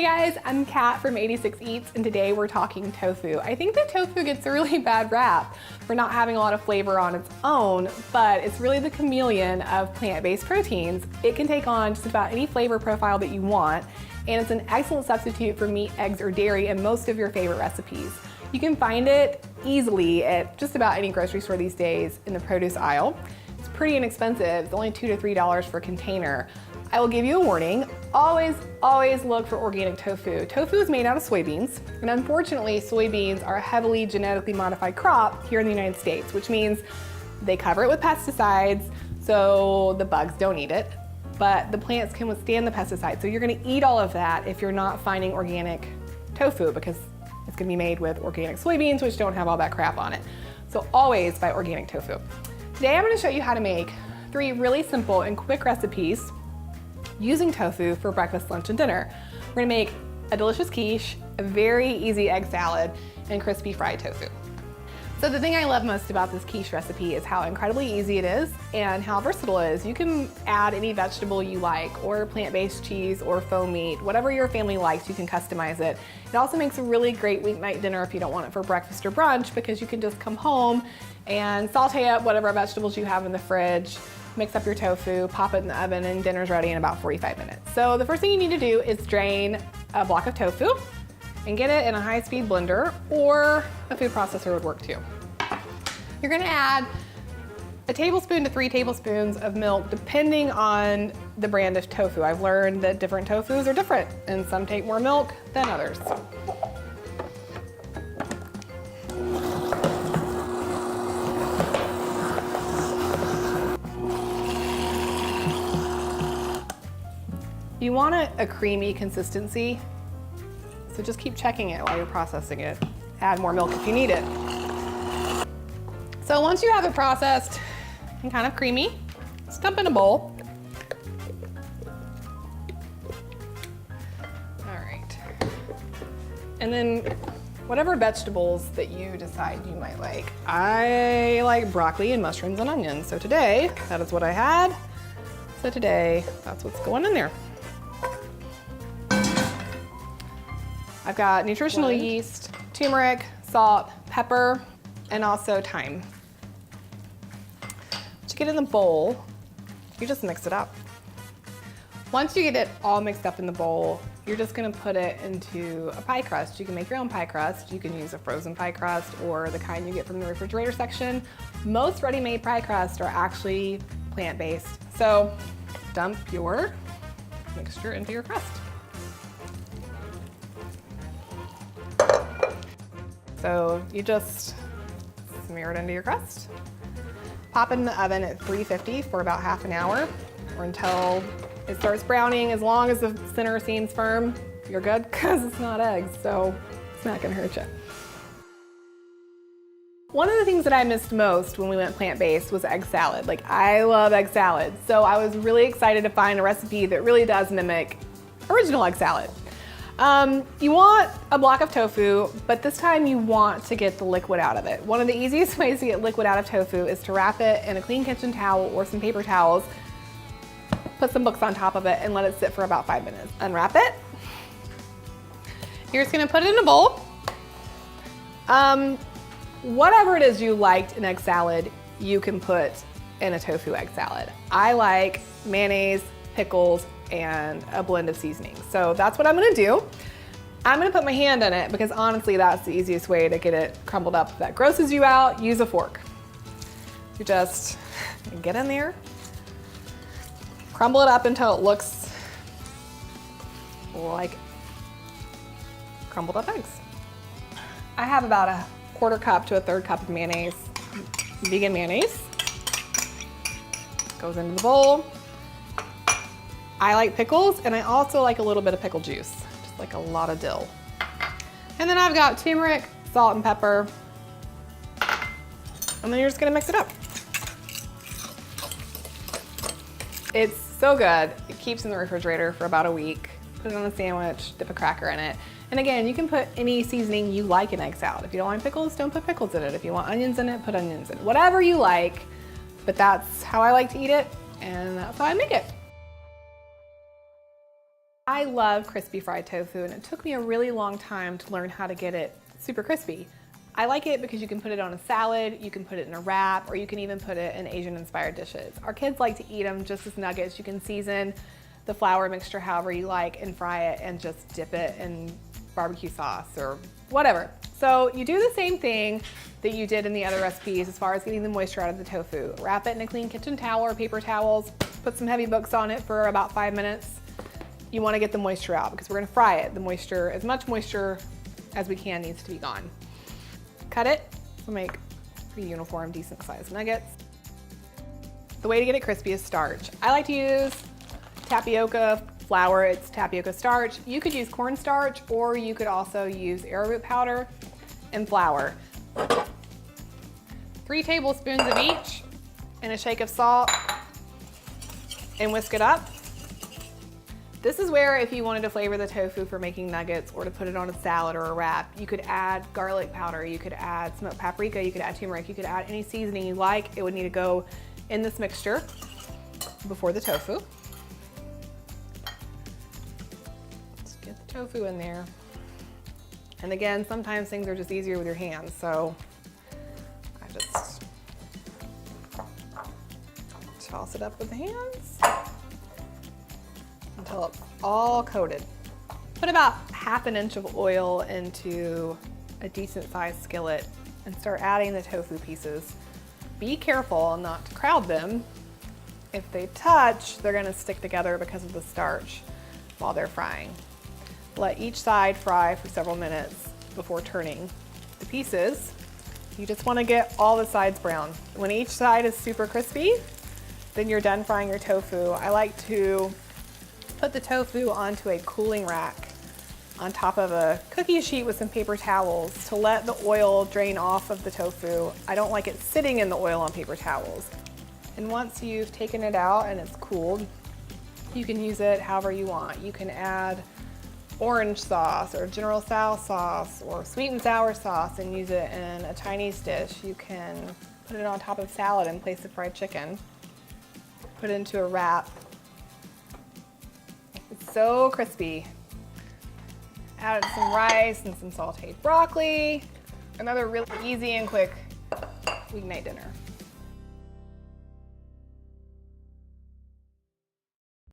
Hey guys, I'm Kat from 86 Eats, and today we're talking tofu. I think that tofu gets a really bad rap for not having a lot of flavor on its own, but it's really the chameleon of plant-based proteins. It can take on just about any flavor profile that you want, and it's an excellent substitute for meat, eggs, or dairy in most of your favorite recipes. You can find it easily at just about any grocery store these days in the produce aisle. It's pretty inexpensive. It's only $2 to $3 for a container. I will give you a warning. Always look for organic tofu. Tofu is made out of soybeans, and unfortunately, soybeans are a heavily genetically modified crop here in the United States, which means they cover it with pesticides, so the bugs don't eat it, but the plants can withstand the pesticides. So you're gonna eat all of that if you're not finding organic tofu, because it's gonna be made with organic soybeans, which don't have all that crap on it. So always buy organic tofu. Today I'm gonna show you how to make 3 really simple and quick recipes using tofu for breakfast, lunch, and dinner. We're gonna make a delicious quiche, a very easy egg salad, and crispy fried tofu. So the thing I love most about this quiche recipe is how incredibly easy it is and how versatile it is. You can add any vegetable you like, or plant-based cheese, or faux meat, whatever your family likes, you can customize it. It also makes a really great weeknight dinner if you don't want it for breakfast or brunch, because you can just come home and saute up whatever vegetables you have in the fridge, mix up your tofu, pop it in the oven, and dinner's ready in about 45 minutes. So the first thing you need to do is drain a block of tofu and get it in a high-speed blender, or a food processor would work too. You're gonna add a tablespoon to 3 tablespoons of milk, depending on the brand of tofu. I've learned that different tofus are different, and some take more milk than others. You want a creamy consistency, so just keep checking it while you're processing it. Add more milk if you need it. So once you have it processed and kind of creamy, just dump in a bowl. All right. And then whatever vegetables that you decide you might like. I like broccoli and mushrooms and onions, so today, that is what I had. So today, that's what's going in there. I've got nutritional yeast, turmeric, salt, pepper, and also thyme. Once you get in the bowl, you just mix it up. Once you get it all mixed up in the bowl, you're just gonna put it into a pie crust. You can make your own pie crust. You can use a frozen pie crust or the kind you get from the refrigerator section. Most ready-made pie crusts are actually plant-based. So dump your mixture into your crust. So you just smear it into your crust. Pop it in the oven at 350 for about half an hour, or until it starts browning. As long as the center seems firm, you're good, because it's not eggs, so it's not gonna hurt you. One of the things that I missed most when we went plant-based was egg salad. Like, I love egg salad, so I was really excited to find a recipe that really does mimic original egg salad. You want a block of tofu, but this time you want to get the liquid out of it. One of the easiest ways to get liquid out of tofu is to wrap it in a clean kitchen towel or some paper towels, put some books on top of it, and let it sit for about 5 minutes. Unwrap it. You're just gonna put it in a bowl. Whatever it is you liked in egg salad, you can put in a tofu egg salad. I like mayonnaise, pickles, and a blend of seasonings. So that's what I'm gonna do. I'm gonna put my hand in it because honestly, that's the easiest way to get it crumbled up. If that grosses you out, use a fork. You just get in there, crumble it up until it looks like crumbled up eggs. I have about a 1/4 cup to a 1/3 cup of mayonnaise, vegan mayonnaise. Goes into the bowl. I like pickles, and I also like a little bit of pickle juice, just like a lot of dill. And then I've got turmeric, salt, and pepper. And then you're just gonna mix it up. It's so good. It keeps in the refrigerator for about a week. Put it on a sandwich, dip a cracker in it. And again, you can put any seasoning you like in egg salad. If you don't like pickles, don't put pickles in it. If you want onions in it, put onions in it. Whatever you like, but that's how I like to eat it, and that's how I make it. I love crispy fried tofu, and it took me a really long time to learn how to get it super crispy. I like it because you can put it on a salad, you can put it in a wrap, or you can even put it in Asian-inspired dishes. Our kids like to eat them just as nuggets. You can season the flour mixture however you like and fry it and just dip it in barbecue sauce or whatever. So you do the same thing that you did in the other recipes as far as getting the moisture out of the tofu. Wrap it in a clean kitchen towel or paper towels, put some heavy books on it for about 5 minutes. You want to get the moisture out because we're going to fry it. The moisture, as much moisture as we can, needs to be gone. Cut it, we'll make pretty uniform, decent sized nuggets. The way to get it crispy is starch. I like to use tapioca flour, it's tapioca starch. You could use cornstarch, or you could also use arrowroot powder and flour. 3 tablespoons of each and a shake of salt, and whisk it up. This is where, if you wanted to flavor the tofu for making nuggets or to put it on a salad or a wrap, you could add garlic powder, you could add smoked paprika, you could add turmeric, you could add any seasoning you like. It would need to go in this mixture before the tofu. Let's get the tofu in there. And again, sometimes things are just easier with your hands, so I just toss it up with the hands until it's all coated. Put about ½ an inch of oil into a decent sized skillet and start adding the tofu pieces. Be careful not to crowd them. If they touch, they're gonna stick together because of the starch while they're frying. Let each side fry for several minutes before turning the pieces. You just wanna get all the sides brown. When each side is super crispy, then you're done frying your tofu. I like to put the tofu onto a cooling rack on top of a cookie sheet with some paper towels to let the oil drain off of the tofu. I don't like it sitting in the oil on paper towels. And once you've taken it out and it's cooled, you can use it however you want. You can add orange sauce or General Tso sauce or sweet and sour sauce and use it in a Chinese dish. You can put it on top of salad in place of fried chicken. Put it into a wrap. It's so crispy. Add some rice and some sauteed broccoli. Another really easy and quick weeknight dinner.